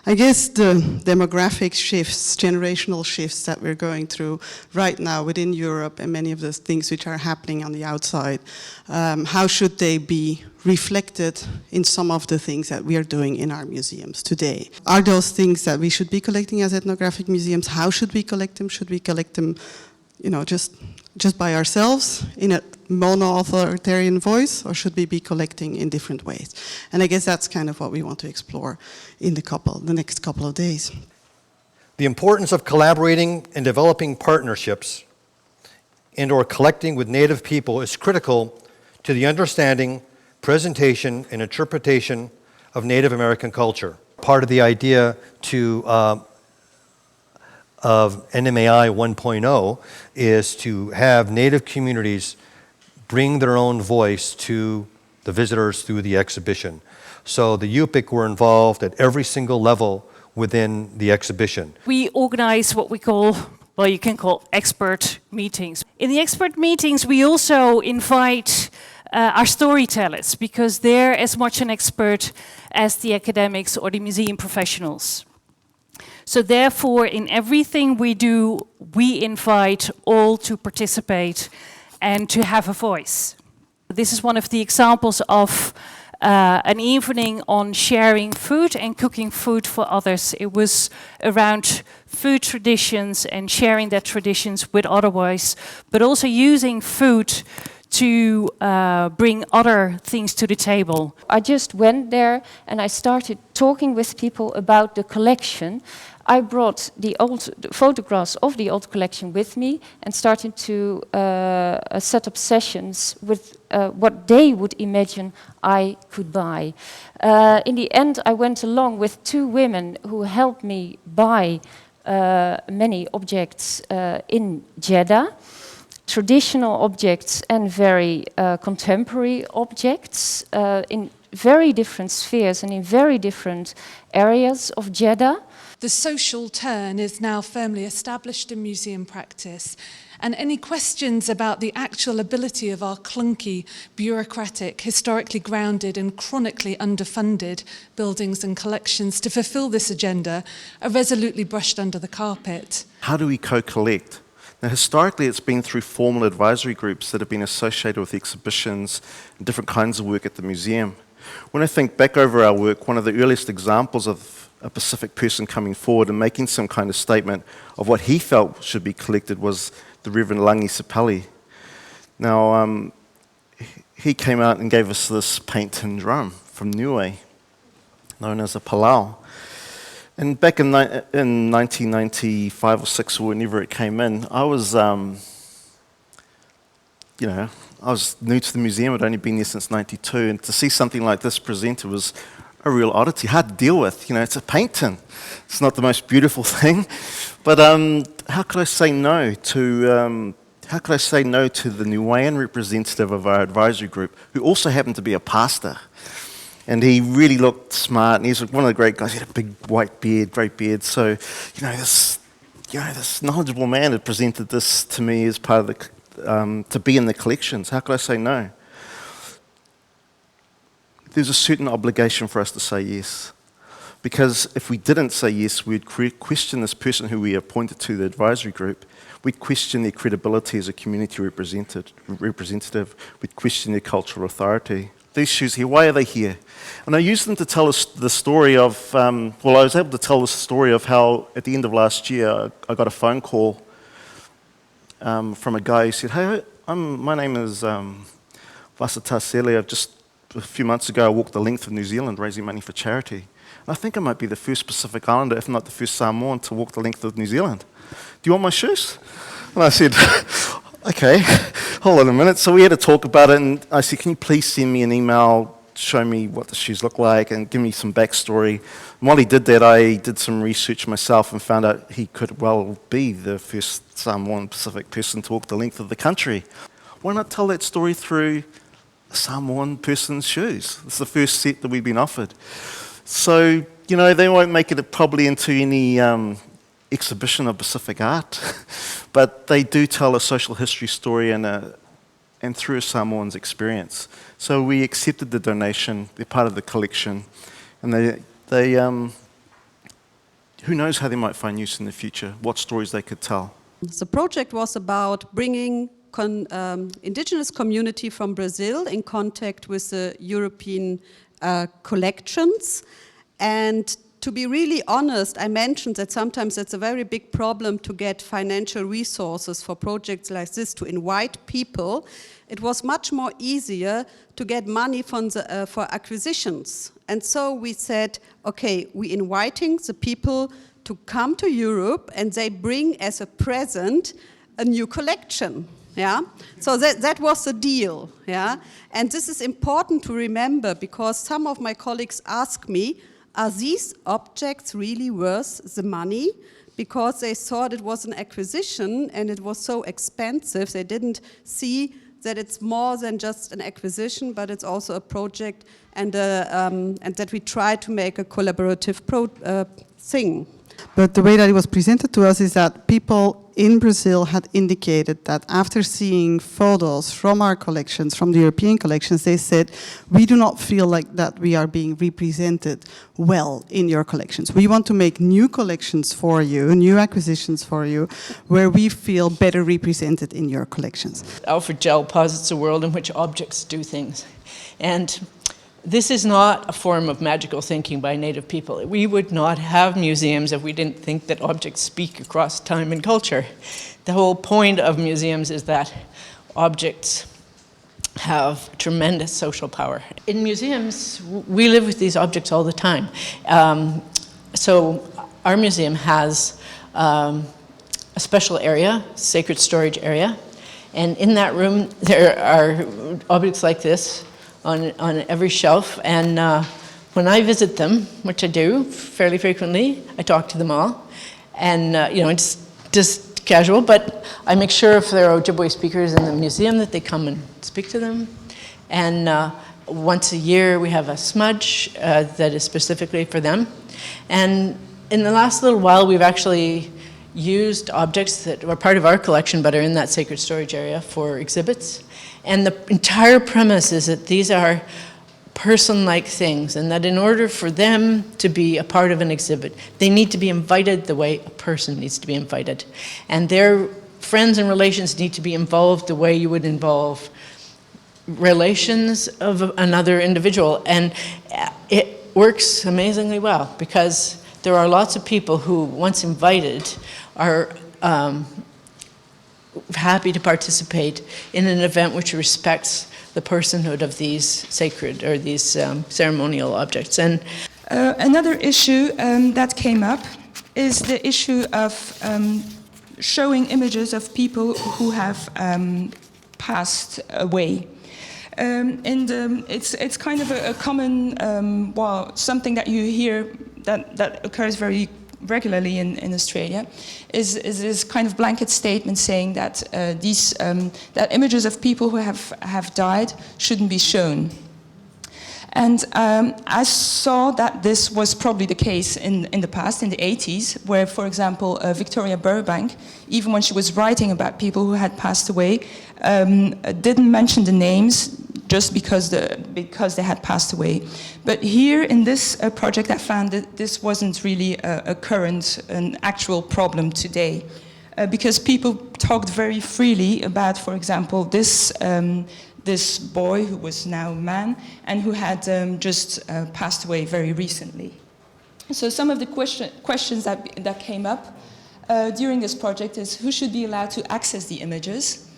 I guess the demographic shifts, generational shifts that we're going through right now within Europe and many of the things which are happening on the outside, how should they be reflected in some of the things that we are doing in our museums today? Are those things that we should be collecting as ethnographic museums? How should we collect them? Should we collect them, just by ourselves in a mono-authoritarian voice, or should we be collecting in different ways? And I guess that's kind of what we want to explore in the next couple of days. The importance of collaborating and developing partnerships and/or collecting with Native people is critical to the understanding, presentation, and interpretation of Native American culture. Part of the idea of NMAI 1.0 is to have Native communities bring their own voice to the visitors through the exhibition. So the UPIC were involved at every single level within the exhibition. We organize what we call, well, you can call expert meetings. In the expert meetings, we also invite our storytellers, because they're as much an expert as the academics or the museum professionals. So therefore, in everything we do, we invite all to participate and to have a voice. This is one of the examples of an evening on sharing food and cooking food for others. It was around food traditions and sharing that traditions with others, but also using food to bring other things to the table. I just went there and I started talking with people about the collection. I brought the old photographs of the old collection with me and started to set up sessions with what they would imagine I could buy. In the end, I went along with two women who helped me buy many objects in Jeddah. Traditional objects and very contemporary objects in very different spheres and in very different areas of Jeddah. The social turn is now firmly established in museum practice, and any questions about the actual ability of our clunky, bureaucratic, historically grounded and chronically underfunded buildings and collections to fulfill this agenda are resolutely brushed under the carpet. How do we co-collect? Now, historically, it's been through formal advisory groups that have been associated with exhibitions and different kinds of work at the museum. When I think back over our work, one of the earliest examples of a Pacific person coming forward and making some kind of statement of what he felt should be collected was the Reverend Langi Sapali. Now, he came out and gave us this paint tin drum from Niue, known as a palau. And back in 1995 or 6 or whenever it came in, I was, I was new to the museum. I'd only been there since '92, and to see something like this presented was a real oddity, hard to deal with. It's a paint tin. It's not the most beautiful thing, but how could I say no to the Niuean representative of our advisory group, who also happened to be a pastor? And he really looked smart, and he's one of the great guys. He had a big white beard, great beard. So, this knowledgeable man had presented this to me as part of the, to be in the collections. How could I say no? There's a certain obligation for us to say yes. Because if we didn't say yes, we'd question this person who we appointed to the advisory group. We'd question their credibility as a community representative. We'd question their cultural authority. These shoes here, why are they here? And I used them to tell us the story of, I was able to tell the story of how at the end of last year, I got a phone call from a guy who said, hey, my name is Vasata Sele. A few months ago, I walked the length of New Zealand raising money for charity. I think I might be the first Pacific Islander, if not the first Samoan, to walk the length of New Zealand. Do you want my shoes? And I said, okay, hold on a minute. So we had to talk about it, and I said, can you please send me an email, show me what the shoes look like, and give me some backstory. And while he did that, I did some research myself and found out he could well be the first Samoan Pacific person to walk the length of the country. Why not tell that story through a Samoan person's shoes? It's the first set that we've been offered. So, they won't make it probably into any exhibition of Pacific art, but they do tell a social history story and through a Samoan's experience. So we accepted the donation. They're part of the collection, and they who knows how they might find use in the future, what stories they could tell. The project was about bringing indigenous community from Brazil in contact with the European collections. And to be really honest, I mentioned that sometimes it's a very big problem to get financial resources for projects like this, to invite people. It was much more easier to get money for acquisitions. And so we said, okay, we're inviting the people to come to Europe, and they bring as a present a new collection. Yeah, so that was the deal. Yeah, and this is important to remember, because some of my colleagues ask me, are these objects really worth the money? Because they thought it was an acquisition and it was so expensive, they didn't see that it's more than just an acquisition, but it's also a project, and that we try to make a collaborative thing. But the way that it was presented to us is that people in Brazil had indicated that after seeing photos from our collections, from the European collections, they said, we do not feel like that we are being represented well in your collections. We want to make new collections for you, new acquisitions for you, where we feel better represented in your collections. Alfred Gell posits a world in which objects do things. And this is not a form of magical thinking by native people. We would not have museums if we didn't think that objects speak across time and culture. The whole point of museums is that objects have tremendous social power. In museums, we live with these objects all the time. So our museum has a special area, sacred storage area, and in that room there are objects like this on every shelf, and when I visit them, which I do fairly frequently, I talk to them all, and it's just casual, but I make sure if there are Ojibwe speakers in the museum that they come and speak to them. And once a year we have a smudge that is specifically for them. And in the last little while we've actually used objects that were part of our collection but are in that sacred storage area for exhibits. And the entire premise is that these are person-like things, and that in order for them to be a part of an exhibit, they need to be invited the way a person needs to be invited. And their friends and relations need to be involved the way you would involve relations of another individual. And it works amazingly well, because there are lots of people who, once invited, are happy to participate in an event which respects the personhood of these sacred or these ceremonial objects. And another issue that came up is the issue of showing images of people who have passed away. It's kind of a common, something that you hear that occurs very regularly in Australia, is this kind of blanket statement saying that that images of people who have died shouldn't be shown. And I saw that this was probably the case in the past, in the 80s, where, for example, Victoria Burbank, even when she was writing about people who had passed away, didn't mention the names just because they had passed away. But here in this project, I found that this wasn't really an actual problem today, because people talked very freely about, for example, this boy who was now a man and who had just passed away very recently. So some of the questions that came up during this project is, who should be allowed to access the images?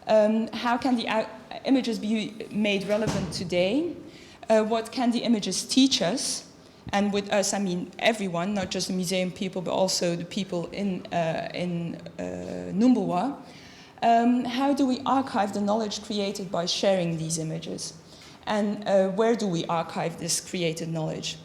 How can the images be made relevant today? What can the images teach us? And with us, I mean everyone, not just the museum people, but also the people in Numbulwa. How do we archive the knowledge created by sharing these images? And where do we archive this created knowledge?